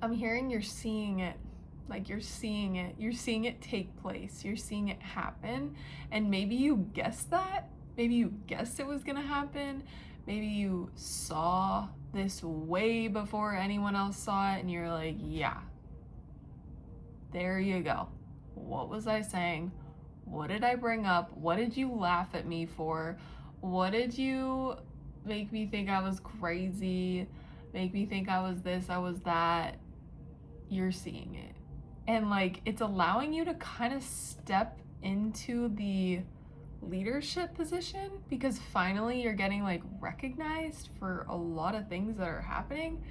I'm hearing you're seeing it. Like you're seeing it take place, you're seeing it happen, and maybe you guessed that, maybe you guessed it was gonna happen, maybe you saw this way before anyone else saw it and you're like, yeah, there you go. What was I saying? What did I bring up? What did you laugh at me for? What did you make me think I was crazy? Make me think I was this, I was that? You're seeing it. And like, it's allowing you to kind of step into the leadership position because finally you're getting like recognized for a lot of things that are happening,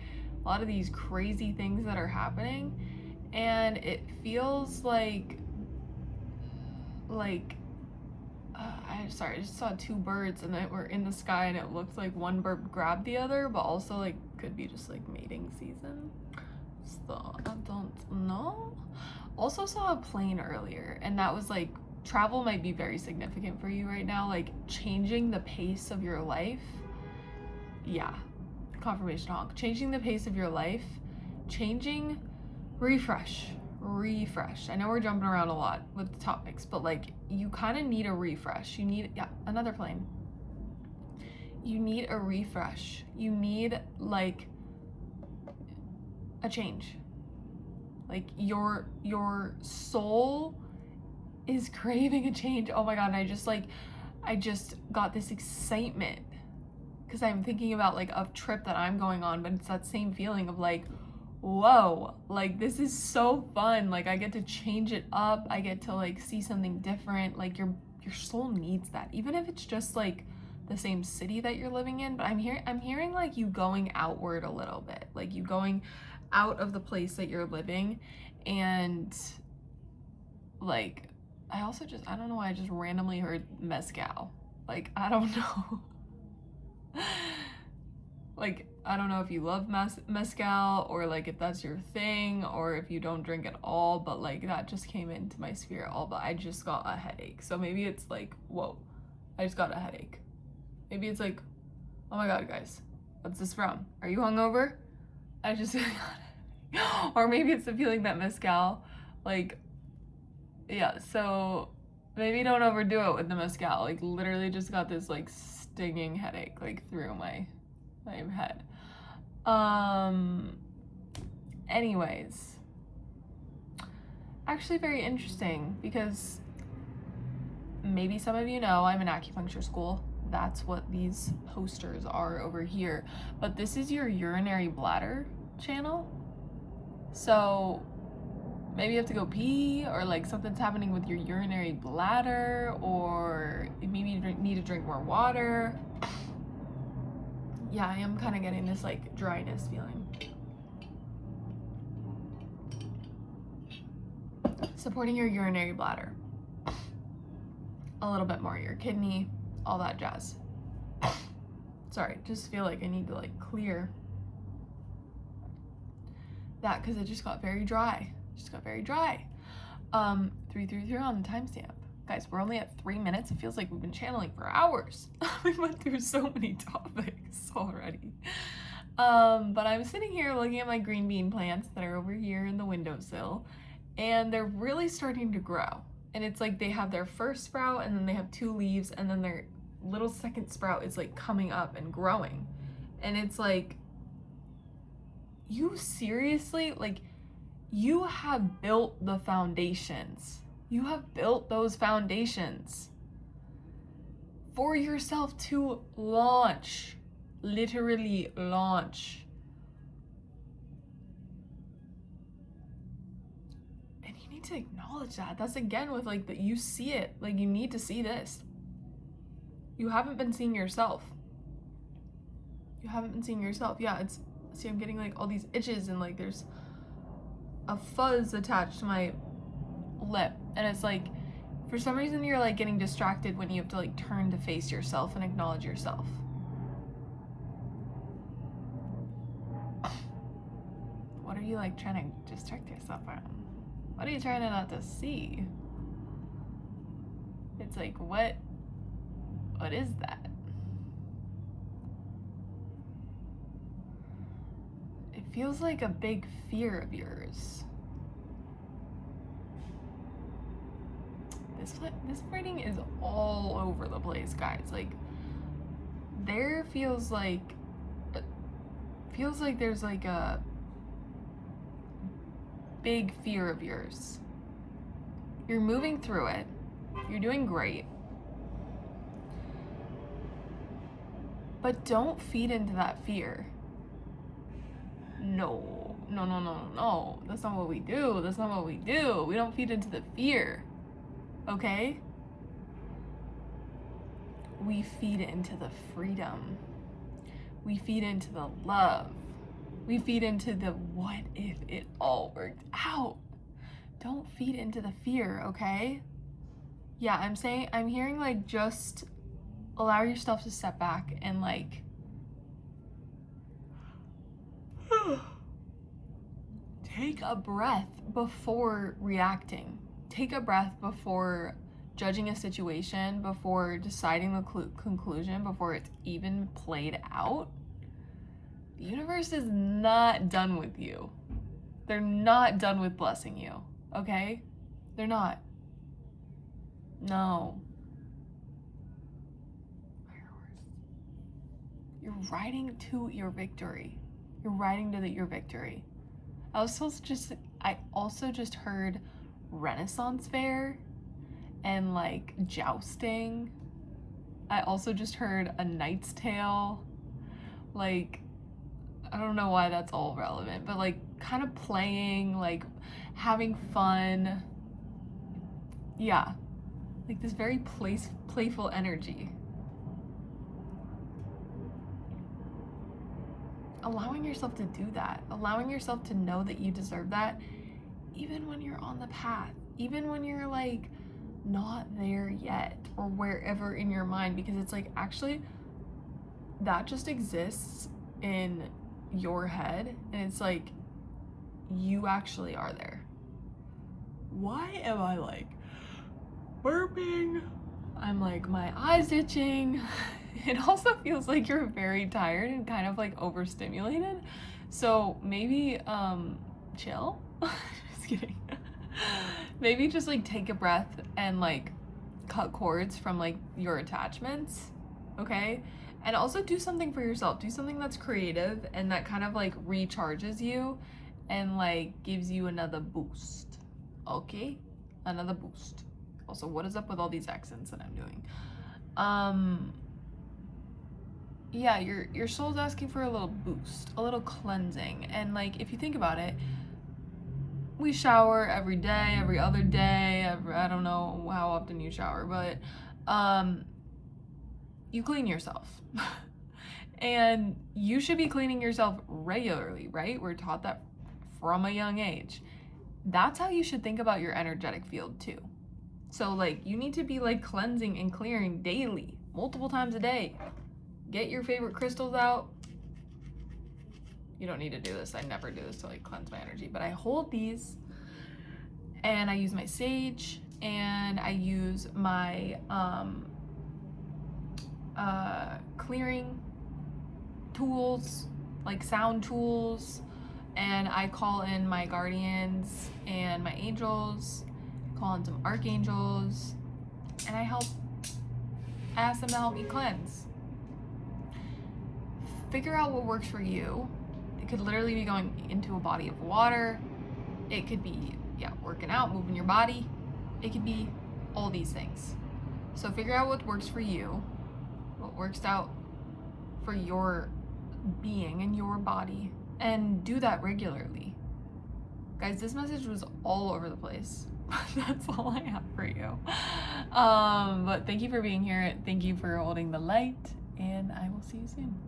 a lot of these crazy things that are happening. And it feels like I just saw two birds and they were in the sky and it looked like one bird grabbed the other, but also like could be just like mating season. So I don't know. Also saw a plane earlier, and that was like, travel might be very significant for you right now, like changing the pace of your life. Yeah, confirmation honk. Changing the pace of your life, changing, refresh. I know we're jumping around a lot with the topics, but like you kind of need a refresh. You need, yeah, another plane. You need a refresh. You need like a change. Like your soul is craving a change. Oh my god, and I just got this excitement because I'm thinking about like a trip that I'm going on, but it's that same feeling of like, whoa, like this is so fun. Like I get to change it up. I get to like see something different. Like your soul needs that, even if it's just like the same city that you're living in. But I'm hearing like you going outward a little bit, like you going out of the place that you're living. And like I don't know why I just randomly heard mezcal. Like I don't know. Like I don't know if you love mezcal or like if that's your thing or if you don't drink at all, but like that just came into my spirit all, but I just got a headache. So maybe it's like, whoa, I just got a headache. Maybe it's like, oh my god, guys, what's this from? Are you hungover? I just got it. Or maybe it's the feeling that mezcal, like, yeah, so maybe don't overdo it with the mezcal. Like literally just got this like stinging headache like through my head. Anyways, actually very interesting because maybe some of you know I'm in acupuncture school. That's what these posters are over here. But this is your urinary bladder channel. So maybe you have to go pee, or like something's happening with your urinary bladder, or maybe you need to drink more water. Yeah, I am kind of getting this like dryness feeling. Supporting your urinary bladder a little bit more, your kidney, all that jazz. Sorry, just feel like I need to like clear that because it just got very dry. 333 on the timestamp. Guys, we're only at 3 minutes. It feels like we've been channeling for hours. We went through so many topics already. But I'm sitting here looking at my green bean plants that are over here in the windowsill, and they're really starting to grow. And it's like they have their first sprout, and then they have 2 leaves, and then their little second sprout is like coming up and growing. And it's like, you seriously, like, you have built the foundations. You have built those foundations for yourself to launch, literally launch. And you need to acknowledge that. That's again with like that, you see it, like you need to see this. You haven't been seeing yourself. Yeah, see, I'm getting like all these itches and like there's a fuzz attached to my lip, and it's like for some reason you're like getting distracted when you have to like turn to face yourself and acknowledge yourself. What are you like trying to distract yourself from? What are you trying to not to see? It's like, what is that? It feels like a big fear of yours. This reading is all over the place, guys. Like, there feels like there's like a big fear of yours. You're moving through it. You're doing great. But don't feed into that fear. No. That's not what we do. That's not what we do. We don't feed into the fear. Okay? We feed into the freedom. We feed into the love. We feed into the what if it all worked out. Don't feed into the fear, okay? Yeah, I'm hearing like just allow yourself to step back and like take a breath before reacting. Take a breath before judging a situation, before deciding the conclusion, before it's even played out. The universe is not done with you. They're not done with blessing you, okay? They're not. No. You're riding to your victory. You're riding to your victory. I also just heard Renaissance fair and like jousting. I also just heard A Knight's Tale. Like, I don't know why that's all relevant, but like kind of playing, like having fun. Yeah, like this very playful energy. Allowing yourself to do that, allowing yourself to know that you deserve that, even when you're on the path, even when you're like not there yet or wherever in your mind, because it's like actually that just exists in your head and it's like you actually are there. Why am I like burping? I'm like, my eyes itching. It also feels like you're very tired and kind of like overstimulated. So maybe chill. Just kidding. Maybe just like take a breath and like cut cords from like your attachments, okay? And also do something for yourself. Do something that's creative and that kind of like recharges you and like gives you another boost, okay? Another boost. Also, what is up with all these accents that I'm doing? Yeah, your soul's asking for a little boost, a little cleansing. And like, if you think about it, we shower every day, every other day, I don't know how often you shower, but you clean yourself. And you should be cleaning yourself regularly, right? We're taught that from a young age. That's how you should think about your energetic field too. So like, you need to be like cleansing and clearing daily, multiple times a day. Get your favorite crystals out. You don't need to do this. I never do this to like cleanse my energy, but I hold these and I use my sage and I use my clearing tools, like sound tools, and I call in my guardians and my angels, call in some archangels, and I ask them to help me cleanse. Figure out what works for you. It could literally be going into a body of water. It could be, working out, moving your body. It could be all these things. So figure out what works for you, what works out for your being and your body, and do that regularly. Guys, this message was all over the place. That's all I have for you. But thank you for being here. Thank you for holding the light, and I will see you soon.